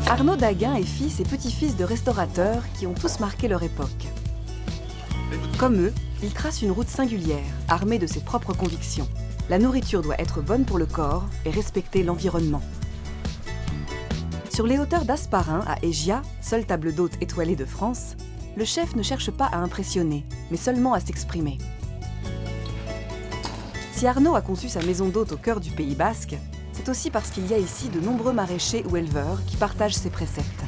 Arnaud Daguin est fils et petit-fils de restaurateurs qui ont tous marqué leur époque. Comme eux, il trace une route singulière, armée de ses propres convictions. La nourriture doit être bonne pour le corps et respecter l'environnement. Sur les hauteurs d'Asparin, à Égia, seule table d'hôte étoilée de France, le chef ne cherche pas à impressionner, mais seulement à s'exprimer. Si Arnaud a conçu sa maison d'hôte au cœur du Pays Basque, c'est aussi parce qu'il y a ici de nombreux maraîchers ou éleveurs qui partagent ses préceptes.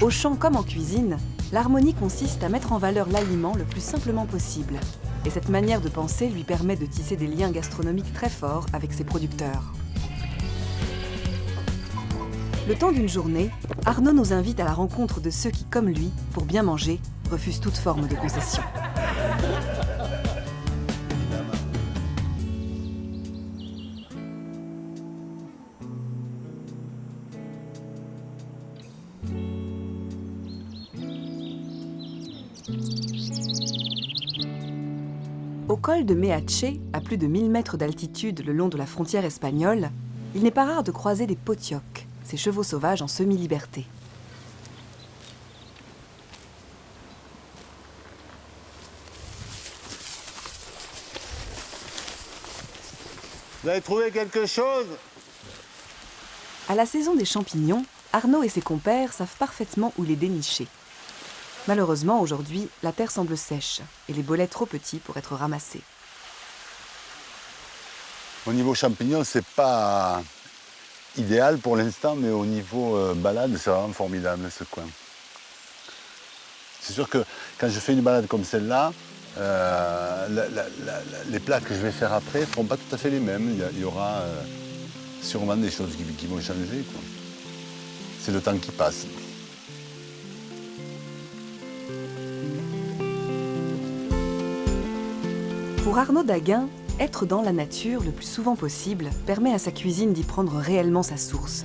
Au champ comme en cuisine, l'harmonie consiste à mettre en valeur l'aliment le plus simplement possible. Et cette manière de penser lui permet de tisser des liens gastronomiques très forts avec ses producteurs. Le temps d'une journée, Arnaud nous invite à la rencontre de ceux qui, comme lui, pour bien manger, refusent toute forme de concession. Au col de Meache, à plus de 1000 mètres d'altitude le long de la frontière espagnole, il n'est pas rare de croiser des potiocs, ces chevaux sauvages en semi-liberté. Vous avez trouvé quelque chose? À la saison des champignons, Arnaud et ses compères savent parfaitement où les dénicher. Malheureusement, aujourd'hui, la terre semble sèche et les bolets trop petits pour être ramassés. Au niveau champignons, c'est pas idéal pour l'instant, mais au niveau balade, c'est vraiment formidable ce coin. C'est sûr que quand je fais une balade comme celle-là, les plats que je vais faire après ne seront pas tout à fait les mêmes. Il y aura sûrement des choses qui vont changer, quoi. C'est le temps qui passe. Pour Arnaud Daguin, être dans la nature le plus souvent possible permet à sa cuisine d'y prendre réellement sa source.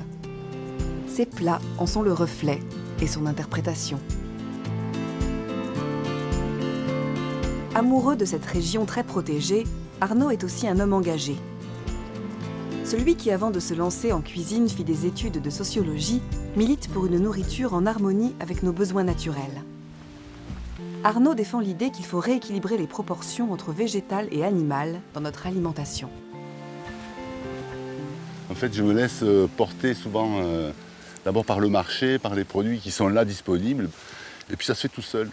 Ses plats en sont le reflet et son interprétation. Amoureux de cette région très protégée, Arnaud est aussi un homme engagé. Celui qui, avant de se lancer en cuisine, fit des études de sociologie, milite pour une nourriture en harmonie avec nos besoins naturels. Arnaud défend l'idée qu'il faut rééquilibrer les proportions entre végétal et animal dans notre alimentation. En fait, je me laisse porter souvent d'abord par le marché, par les produits qui sont là disponibles, et puis ça se fait tout seul.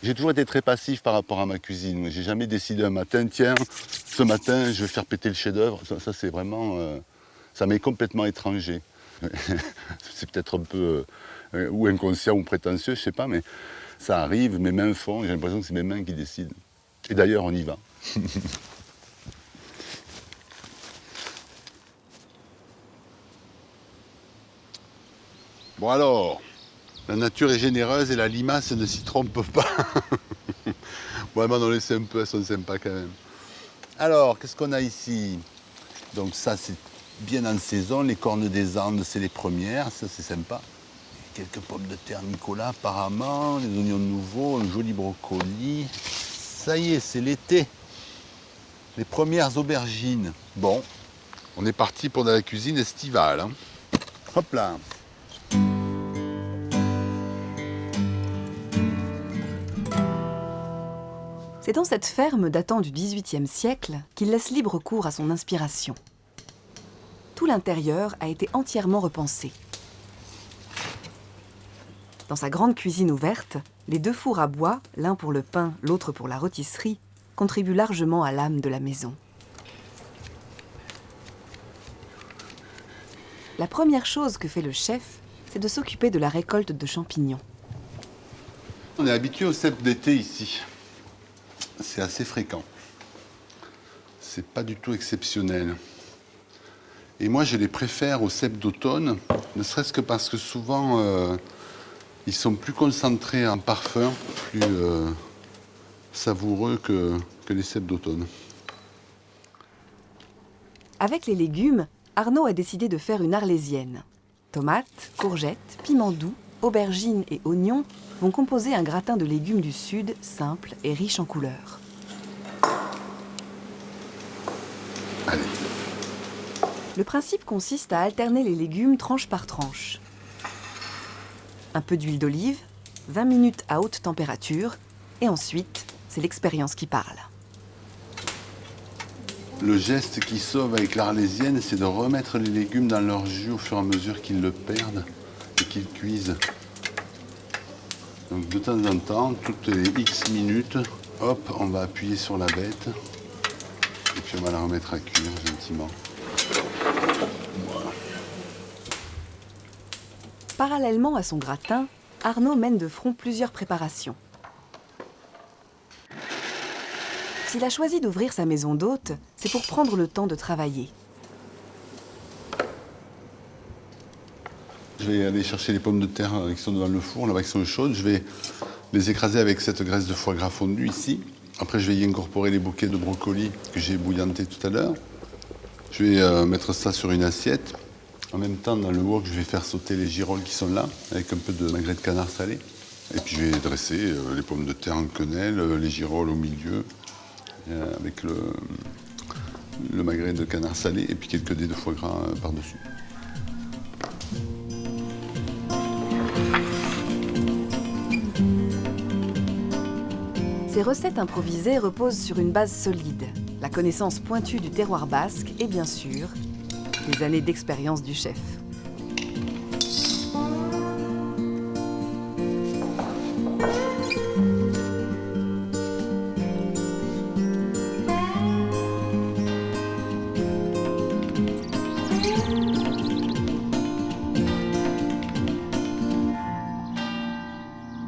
J'ai toujours été très passif par rapport à ma cuisine. J'ai jamais décidé un matin, tiens, ce matin, je vais faire péter le chef-d'œuvre. Ça c'est vraiment, ça m'est complètement étranger. C'est peut-être un peu ou inconscient ou prétentieux, je sais pas, mais ça arrive, mes mains font, j'ai l'impression que c'est mes mains qui décident. Et d'ailleurs, on y va. Bon alors, la nature est généreuse et la limace ne s'y trompe pas. Bon, elle m'en a laissé un peu, elles sont sympas quand même. Alors, qu'est-ce qu'on a ici? Donc ça, c'est bien en saison. Les cornes des Andes, c'est les premières, ça c'est sympa. Quelques pommes de terre Nicolas apparemment, les oignons nouveaux, un joli brocoli. Ça y est, c'est l'été. Les premières aubergines. Bon, on est parti pour de la cuisine estivale, hein. Hop là. C'est dans cette ferme datant du XVIIIe siècle qu'il laisse libre cours à son inspiration. Tout l'intérieur a été entièrement repensé. Dans sa grande cuisine ouverte, les deux fours à bois, l'un pour le pain, l'autre pour la rôtisserie, contribuent largement à l'âme de la maison. La première chose que fait le chef, c'est de s'occuper de la récolte de champignons. On est habitué aux cèpes d'été ici. C'est assez fréquent. c'est pas du tout exceptionnel. Et moi, je les préfère aux cèpes d'automne, ne serait-ce que parce que souvent, ils sont plus concentrés en parfum, plus savoureux que les cèpes d'automne. Avec les légumes, Arnaud a décidé de faire une arlésienne. Tomates, courgettes, piments doux, aubergines et oignons vont composer un gratin de légumes du Sud, simple et riche en couleurs. Allez. Le principe consiste à alterner les légumes tranche par tranche. Un peu d'huile d'olive, 20 minutes à haute température, et ensuite, c'est l'expérience qui parle. Le geste qui sauve avec l'arlésienne, c'est de remettre les légumes dans leur jus au fur et à mesure qu'ils le perdent et qu'ils cuisent. Donc de temps en temps, toutes les X minutes, hop, on va appuyer sur la bête et puis on va la remettre à cuire gentiment. Voilà. Parallèlement à son gratin, Arnaud mène de front plusieurs préparations. S'il a choisi d'ouvrir sa maison d'hôte, c'est pour prendre le temps de travailler. Je vais aller chercher les pommes de terre qui sont devant le four, là-bas qui sont chaudes. Je vais les écraser avec cette graisse de foie gras fondue ici. Après, je vais y incorporer les bouquets de brocolis que j'ai bouillantés tout à l'heure. Je vais mettre ça sur une assiette. En même temps, dans le wok, je vais faire sauter les girolles qui sont là, avec un peu de magret de canard salé. Et puis, je vais dresser les pommes de terre en quenelle, les girolles au milieu, avec le magret de canard salé, et puis quelques dés de foie gras par-dessus. Ces recettes improvisées reposent sur une base solide, la connaissance pointue du terroir basque et bien sûr, des années d'expérience du chef.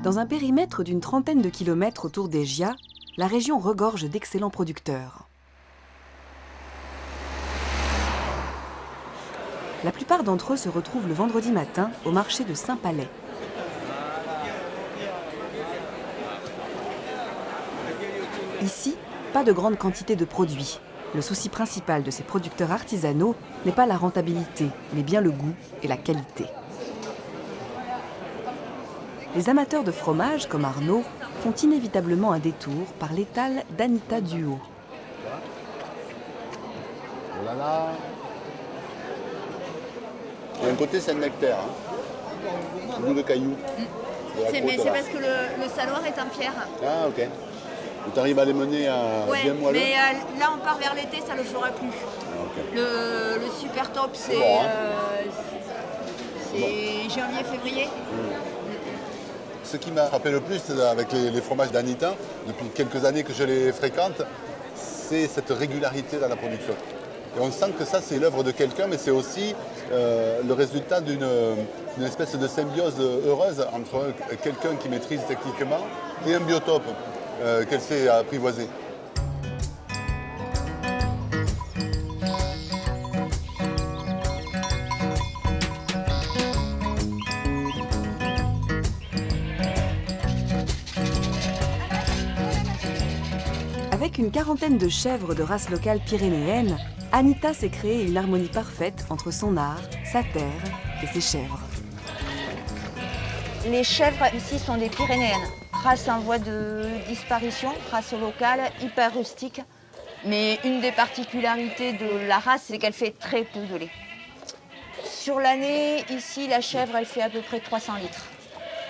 Dans un périmètre d'une trentaine de kilomètres autour d'Égia, la région regorge d'excellents producteurs. La plupart d'entre eux se retrouvent le vendredi matin au marché de Saint-Palais. Ici, pas de grande quantité de produits. Le souci principal de ces producteurs artisanaux n'est pas la rentabilité, mais bien le goût et la qualité. Les amateurs de fromage, comme Arnaud, font inévitablement un détour par l'étal d'Anita Duhaut. Voilà. Il y a un côté Saint-Nectaire, hein. Goût de cailloux. C'est parce que le saloir est en pierre. Ah, ok. Tu arrives à les mener à bien moelleux. Mais là, on part vers l'été, ça ne le fera plus. Ah, okay. Le super top, c'est bon, hein. Janvier-février. Ce qui m'a frappé le plus avec les fromages d'Anita, depuis quelques années que je les fréquente, c'est cette régularité dans la production. Et on sent que ça, c'est l'œuvre de quelqu'un, mais c'est aussi le résultat d'une espèce de symbiose heureuse entre quelqu'un qui maîtrise techniquement et un biotope qu'elle sait apprivoiser. Avec une quarantaine de chèvres de race locale pyrénéenne, Anita s'est créée une harmonie parfaite entre son art, sa terre et ses chèvres. Les chèvres ici sont des pyrénéennes, race en voie de disparition, race locale, hyper rustique. Mais une des particularités de la race, c'est qu'elle fait très peu de lait. Sur l'année, ici, la chèvre, elle fait à peu près 300 litres.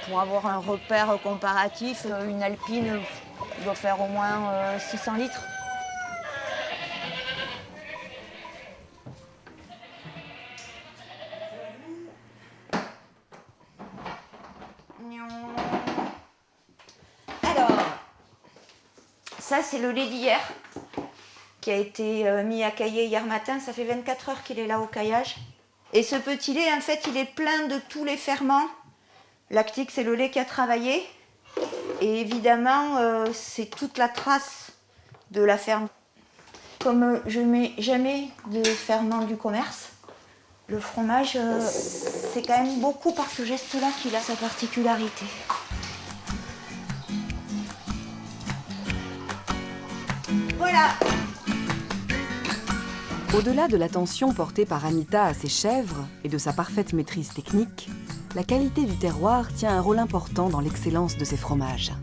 Pour avoir un repère comparatif, une alpine doit faire au moins 600 litres. Alors, ça c'est le lait d'hier qui a été mis à cailler hier matin. Ça fait 24 heures qu'il est là au caillage. Et ce petit lait, en fait, il est plein de tous les ferments lactiques. C'est le lait qui a travaillé. Et évidemment, c'est toute la trace de la ferme. Comme je ne mets jamais de ferment du commerce, le fromage, c'est quand même beaucoup par ce geste-là qu'il a sa particularité. Voilà. Au-delà de l'attention portée par Anita à ses chèvres et de sa parfaite maîtrise technique, la qualité du terroir tient un rôle important dans l'excellence de ses fromages.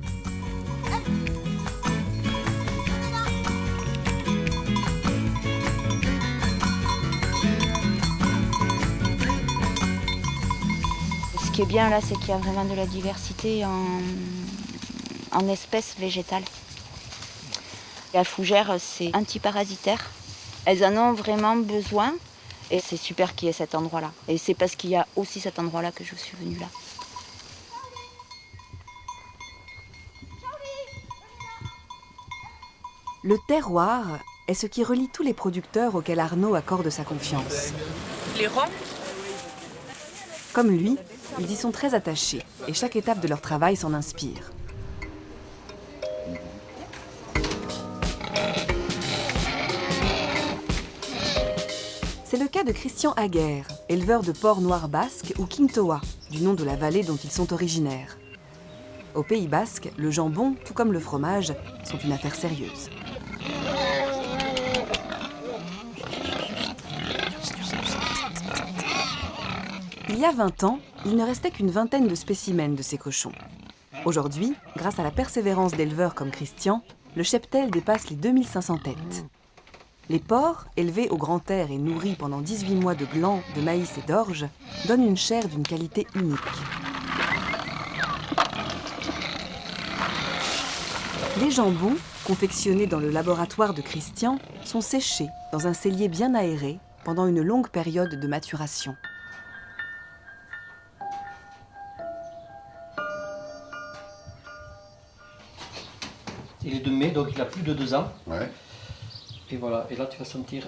Ce qui est bien là, c'est qu'il y a vraiment de la diversité en espèces végétales. La fougère, c'est antiparasitaire. Elles en ont vraiment besoin et c'est super qu'il y ait cet endroit-là. Et c'est parce qu'il y a aussi cet endroit-là que je suis venue là. Le terroir est ce qui relie tous les producteurs auxquels Arnaud accorde sa confiance. Les ronds. Comme lui, ils y sont très attachés et chaque étape de leur travail s'en inspire. C'est le cas de Christian Aguerre, éleveur de porc noir basque ou Quintoa, du nom de la vallée dont ils sont originaires. Au Pays basque, le jambon, tout comme le fromage, sont une affaire sérieuse. Il y a 20 ans, il ne restait qu'une vingtaine de spécimens de ces cochons. Aujourd'hui, grâce à la persévérance d'éleveurs comme Christian, le cheptel dépasse les 2500 têtes. Les porcs, élevés au grand air et nourris pendant 18 mois de glands, de maïs et d'orge, donnent une chair d'une qualité unique. Les jambons, confectionnés dans le laboratoire de Christian, sont séchés dans un cellier bien aéré pendant une longue période de maturation. Il est de mai, donc il a plus de 2 ans. Ouais. Et voilà, et là tu vas sentir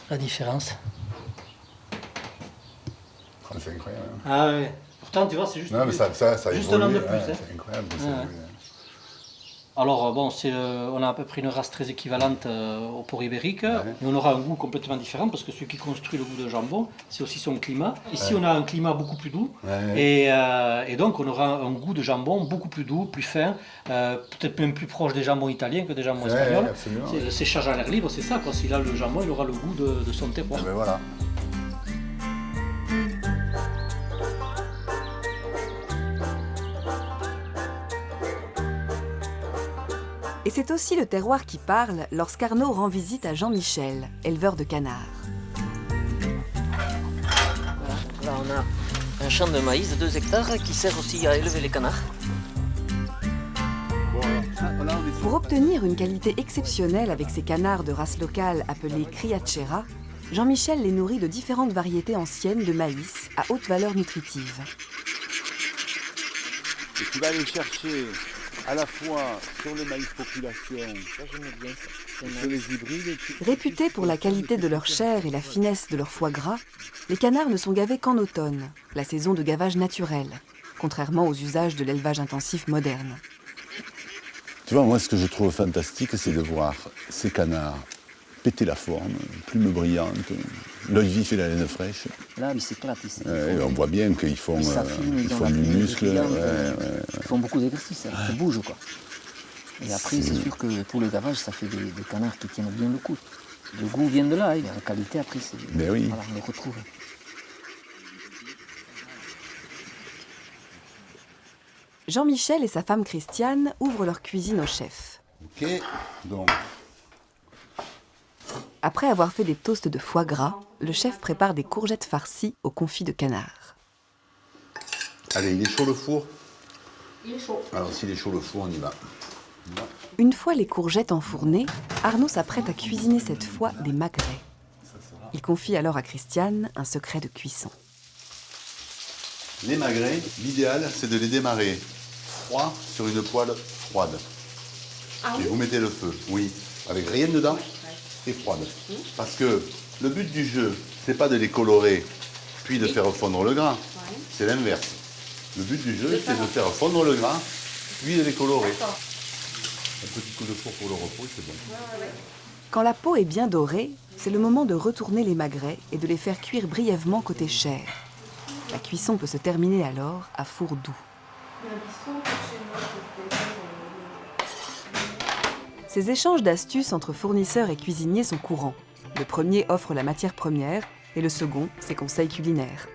la différence. Oh, c'est incroyable. Ah ouais. Pourtant, tu vois, c'est juste, Non, mais ça juste évolue, un an de ouais, plus. Hein. C'est incroyable. Que ça Ouais. évolue. Alors bon, on a à peu près une race très équivalente au porc ibérique, mais on aura un goût complètement différent parce que ce qui construit le goût de jambon, c'est aussi son climat. Ici, on a un climat beaucoup plus doux et donc on aura un goût de jambon beaucoup plus doux, plus fin, peut-être même plus proche des jambons italiens que des jambons espagnols. Absolument. Le séchage à l'air libre, c'est ça, quoi. S'il a le jambon, il aura le goût de son terroir. Ben voilà. Et c'est aussi le terroir qui parle lorsqu'Arnaud rend visite à Jean-Michel, éleveur de canards. Là, on a un champ de maïs de 2 hectares qui sert aussi à élever les canards. Pour obtenir une qualité exceptionnelle avec ces canards de race locale appelés criachera, Jean-Michel les nourrit de différentes variétés anciennes de maïs à haute valeur nutritive. Et tu vas aller chercher à la fois sur le maïs population, sur les hybrides. Réputés pour la qualité de leur chair et la finesse de leur foie gras, les canards ne sont gavés qu'en automne, la saison de gavage naturel, contrairement aux usages de l'élevage intensif moderne. Tu vois, moi, ce que je trouve fantastique, c'est de voir ces canards péter la forme, plumes brillantes, l'œil vif et la laine fraîche. Là, ils s'éclatent. On voit bien qu'ils font, Ils font du muscle. Ils font beaucoup d'exercices, ça bouge, quoi. Et après, c'est sûr que pour le gavage, ça fait des canards qui tiennent bien le coup. Le goût vient de là, et la qualité, après, c'est... Mais oui. Voilà, on les retrouve. Jean-Michel et sa femme Christiane ouvrent leur cuisine au chef. Ok, donc... Après avoir fait des toasts de foie gras, le chef prépare des courgettes farcies au confit de canard. Allez, il est chaud le four? Il est chaud. Alors, s'il est chaud le four, on y va. Une fois les courgettes enfournées, Arnaud s'apprête à cuisiner cette fois des magrets. Il confie alors à Christiane un secret de cuisson. Les magrets, l'idéal, c'est de les démarrer froids sur une poêle froide. Ah Et oui. vous mettez le feu, oui, avec rien dedans, et froide. Parce que le but du jeu, c'est pas de les colorer, puis de faire fondre le gras. C'est l'inverse. Le but du jeu, c'est de faire fondre le gras, puis de les colorer. Un petit coup de four pour le repos, c'est bon. Quand la peau est bien dorée, c'est le moment de retourner les magrets et de les faire cuire brièvement côté chair. La cuisson peut se terminer alors à four doux. Ces échanges d'astuces entre fournisseurs et cuisiniers sont courants. Le premier offre la matière première et le second ses conseils culinaires.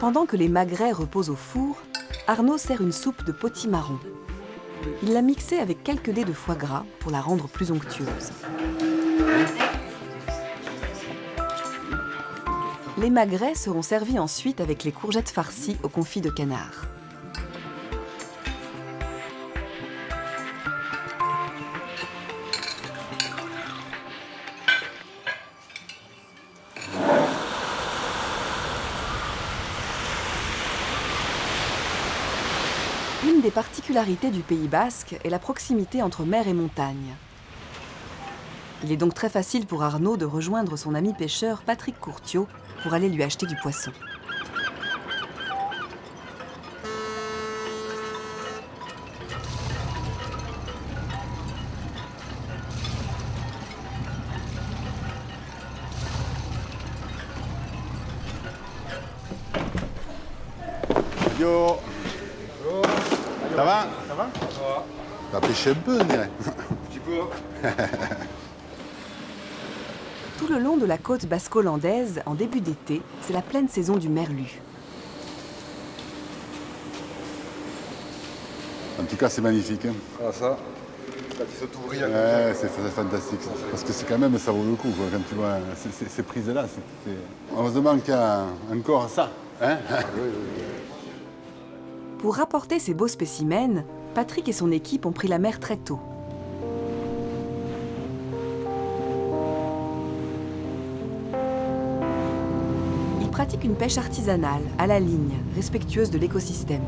Pendant que les magrets reposent au four, Arnaud sert une soupe de potimarron. Il l'a mixée avec quelques dés de foie gras pour la rendre plus onctueuse. Les magrets seront servis ensuite avec les courgettes farcies au confit de canard. Une des particularités du Pays basque est la proximité entre mer et montagne. Il est donc très facile pour Arnaud de rejoindre son ami pêcheur Patrick Courtiot pour aller lui acheter du poisson. Yo. Ça va? Ça va? T'as pêché un peu, on dirait. Un petit peu. Tout le long de la côte basco-landaise, en début d'été, c'est la pleine saison du merlu. En tout cas, c'est magnifique. Hein. Ah ça, quand ils sont tout brillants. Ouais, c'est fantastique. Parce que c'est quand même, ça vaut le coup, quoi, quand tu vois ces prises-là. Heureusement qu'il y a encore ça. Hein? Pour rapporter ces beaux spécimens, Patrick et son équipe ont pris la mer très tôt. Ils pratiquent une pêche artisanale, à la ligne, respectueuse de l'écosystème.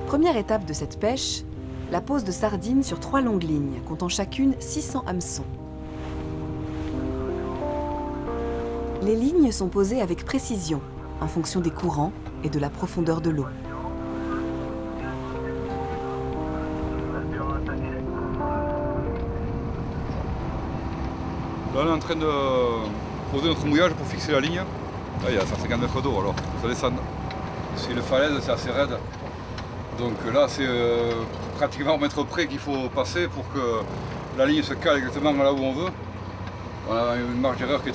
Première étape de cette pêche, la pose de sardines sur 3 longues lignes, comptant chacune 600 hameçons. Les lignes sont posées avec précision, en fonction des courants et de la profondeur de l'eau. Là, on est en train de poser notre mouillage pour fixer la ligne. Là, il y a 150 mètres d'eau, alors ça descend. C'est une falaise, c'est assez raide. Donc là, c'est pratiquement au mètre près qu'il faut passer pour que la ligne se cale exactement là où on veut. On a une marge d'erreur qui est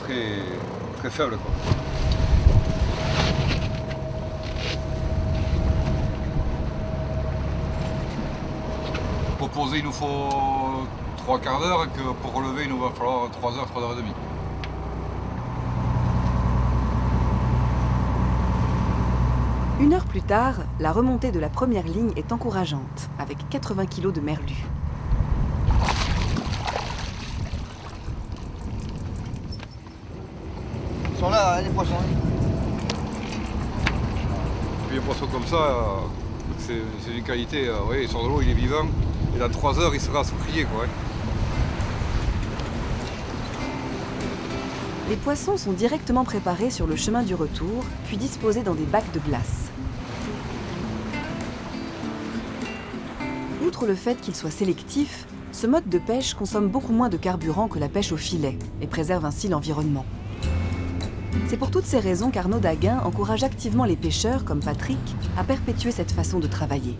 très faible, quoi. Pour poser, il nous faut 3 quarts d'heure et que pour relever, il nous va falloir 3 heures, 3 heures et demie. Une heure plus tard, la remontée de la première ligne est encourageante, avec 80 kg de merlu. Ils sont là, les poissons. Puis les poissons comme ça, c'est d'une qualité, ouais, il sort de l'eau, il est vivant. Et dans 3 heures, il sera souffrier, quoi. Les poissons sont directement préparés sur le chemin du retour, puis disposés dans des bacs de glace. Outre le fait qu'il soit sélectif, ce mode de pêche consomme beaucoup moins de carburant que la pêche au filet et préserve ainsi l'environnement. C'est pour toutes ces raisons qu'Arnaud Daguin encourage activement les pêcheurs, comme Patrick, à perpétuer cette façon de travailler.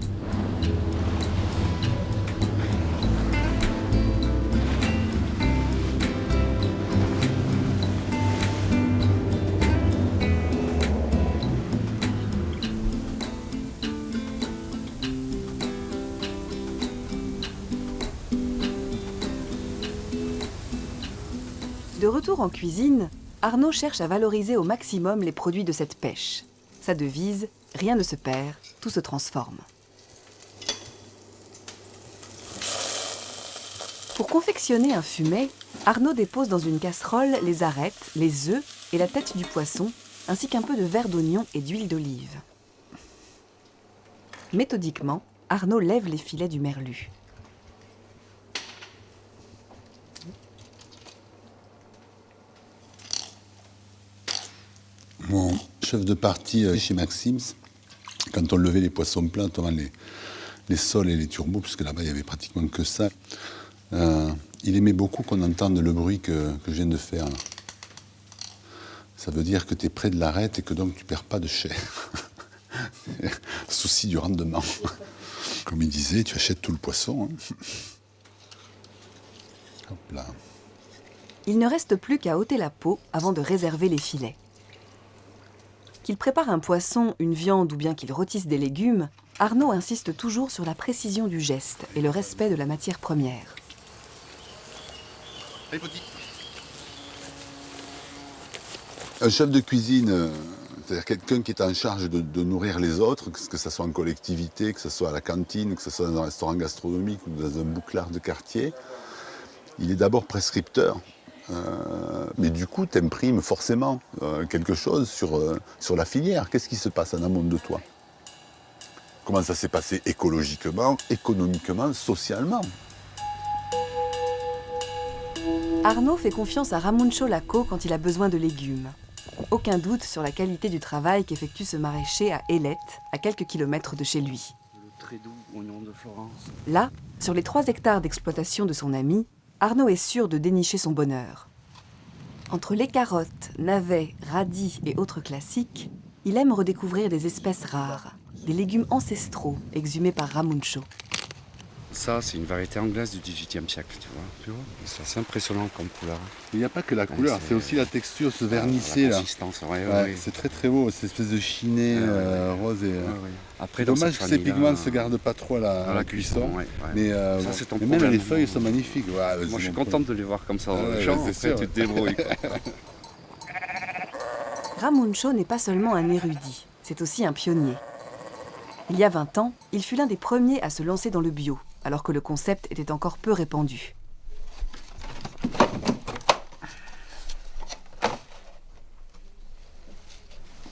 De retour en cuisine, Arnaud cherche à valoriser au maximum les produits de cette pêche. Sa devise, rien ne se perd, tout se transforme. Pour confectionner un fumet, Arnaud dépose dans une casserole les arêtes, les œufs et la tête du poisson, ainsi qu'un peu de verre d'oignon et d'huile d'olive. Méthodiquement, Arnaud lève les filets du merlu. Mon chef de partie chez Maxim's, quand on levait les poissons plats, notamment les sols et les turbos, puisque là-bas il n'y avait pratiquement que ça, il aimait beaucoup qu'on entende le bruit que je viens de faire. Là. Ça veut dire que tu es près de l'arête et que donc tu ne perds pas de chair. Souci du rendement. Comme il disait, tu achètes tout le poisson. Hein. Hop là. Il ne reste plus qu'à ôter la peau avant de réserver les filets. Qu'il prépare un poisson, une viande ou bien qu'il rôtisse des légumes, Arnaud insiste toujours sur la précision du geste et le respect de la matière première. Un chef de cuisine, c'est-à-dire quelqu'un qui est en charge de nourrir les autres, que ce soit en collectivité, que ce soit à la cantine, que ce soit dans un restaurant gastronomique ou dans un bouclard de quartier, il est d'abord prescripteur. Mais du coup, tu imprimes forcément quelque chose sur la filière. Qu'est-ce qui se passe en amont de toi? Comment ça s'est passé écologiquement, économiquement, socialement? Arnaud fait confiance à Ramuncho Laco quand il a besoin de légumes. Aucun doute sur la qualité du travail qu'effectue ce maraîcher à Ailette, à quelques kilomètres de chez lui. Le très doux oignon de Florence. Là, sur les 3 hectares d'exploitation de son ami, Arnaud est sûr de dénicher son bonheur. Entre les carottes, navets, radis et autres classiques, il aime redécouvrir des espèces rares, des légumes ancestraux exhumés par Ramuncho. Ça, c'est une variété anglaise du XVIIIe siècle, tu vois. C'est assez impressionnant comme couleur. Il n'y a pas que la couleur, c'est aussi la texture, ce vernissé la là. consistance, ouais. C'est très très beau, cette espèce de chiné rose. Et, Après, dommage que ces pigments ne se gardent pas trop à la cuisson. Mais, ça, c'est ton mais problème. même les feuilles sont magnifiques. Ouais, moi, je suis contente de les voir comme ça. C'est sûr, tu te débrouilles. Ramuncho n'est pas seulement un érudit, c'est aussi un pionnier. Il y a 20 ans, il fut l'un des premiers à se lancer dans le bio, alors que le concept était encore peu répandu.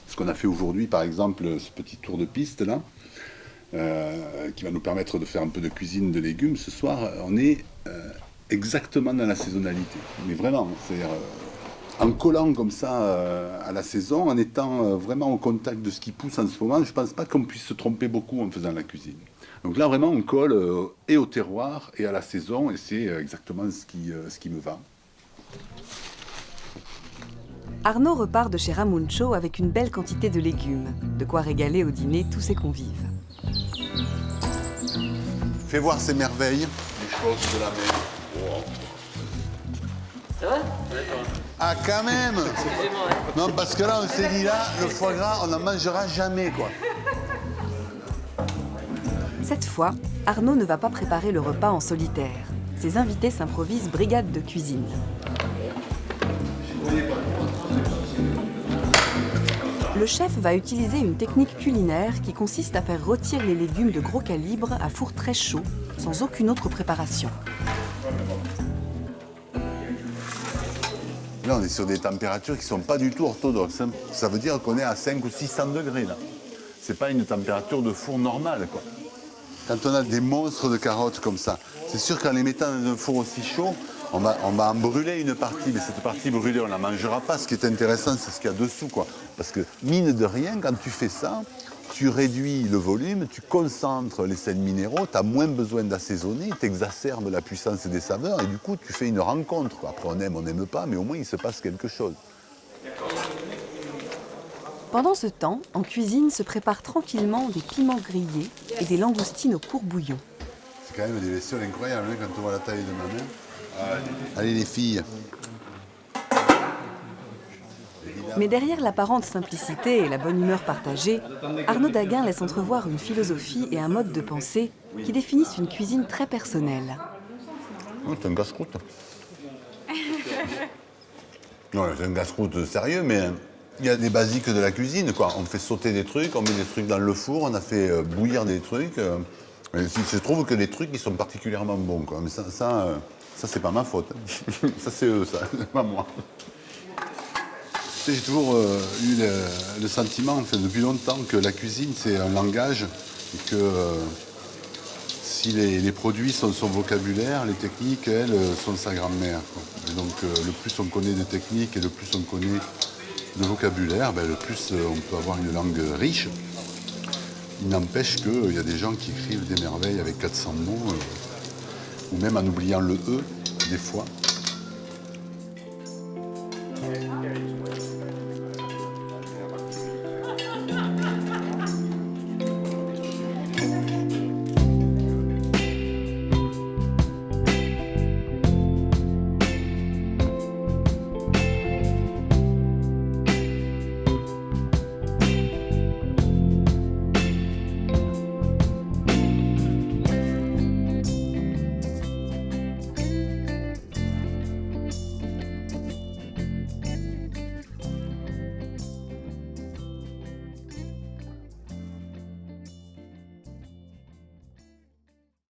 Ce qu'on a fait aujourd'hui, par exemple, ce petit tour de piste là, qui va nous permettre de faire un peu de cuisine de légumes, ce soir, on est exactement dans la saisonnalité. Mais vraiment, c'est-à-dire en collant comme ça à la saison, en étant vraiment au contact de ce qui pousse en ce moment, je ne pense pas qu'on puisse se tromper beaucoup en faisant la cuisine. Donc là, vraiment, on colle et au terroir et à la saison, et c'est exactement ce qui me va. Arnaud repart de chez Ramuncho avec une belle quantité de légumes, de quoi régaler au dîner tous ses convives. Fais voir ces merveilles, les choses de la mer. Wow. Ça va? Ah, quand même! Non, parce que là, on s'est dit, là, le foie gras, on n'en mangera jamais, quoi. Cette fois, Arnaud ne va pas préparer le repas en solitaire. Ses invités s'improvisent brigade de cuisine. Le chef va utiliser une technique culinaire qui consiste à faire rôtir les légumes de gros calibre à four très chaud, sans aucune autre préparation. Là, on est sur des températures qui ne sont pas du tout orthodoxes. Hein. Ça veut dire qu'on est à 500 ou 600 degrés, là. C'est pas une température de four normale, quoi. Quand on a des monstres de carottes comme ça, c'est sûr qu'en les mettant dans un four aussi chaud, on va en brûler une partie, mais cette partie brûlée, on ne la mangera pas. Ce qui est intéressant, c'est ce qu'il y a dessous, quoi. Parce que, mine de rien, quand tu fais ça, tu réduis le volume, tu concentres les sels minéraux, tu as moins besoin d'assaisonner, tu exacerbes la puissance des saveurs, et du coup, tu fais une rencontre, quoi. Après, on aime, on n'aime pas, mais au moins, il se passe quelque chose. Pendant ce temps, en cuisine se préparent tranquillement des piments grillés et des langoustines au courbouillon. C'est quand même des bestioles incroyables, hein, quand on voit la taille de ma main. Allez les filles. Mais derrière l'apparente simplicité et la bonne humeur partagée, Arnaud Daguin laisse entrevoir une philosophie et un mode de pensée qui définissent une cuisine très personnelle. Oh, c'est un casse-croûte. Non, c'est un casse-croûte sérieux, mais il y a des basiques de la cuisine, quoi. On fait sauter des trucs, on met des trucs dans le four, on a fait bouillir des trucs. Je trouve que les trucs, ils sont particulièrement bons, quoi. Mais ça c'est pas ma faute. Hein. Ça, c'est eux, ça, pas moi. J'ai toujours eu le sentiment, en fait, depuis longtemps, que la cuisine, c'est un langage et que si les produits sont son vocabulaire, les techniques, elles, sont sa grammaire, quoi. Et donc, le plus on connaît de techniques et le plus on connaît de vocabulaire, le plus on peut avoir une langue riche. Il n'empêche qu'il y a des gens qui écrivent des merveilles avec 400 mots, ou même en oubliant le E, des fois.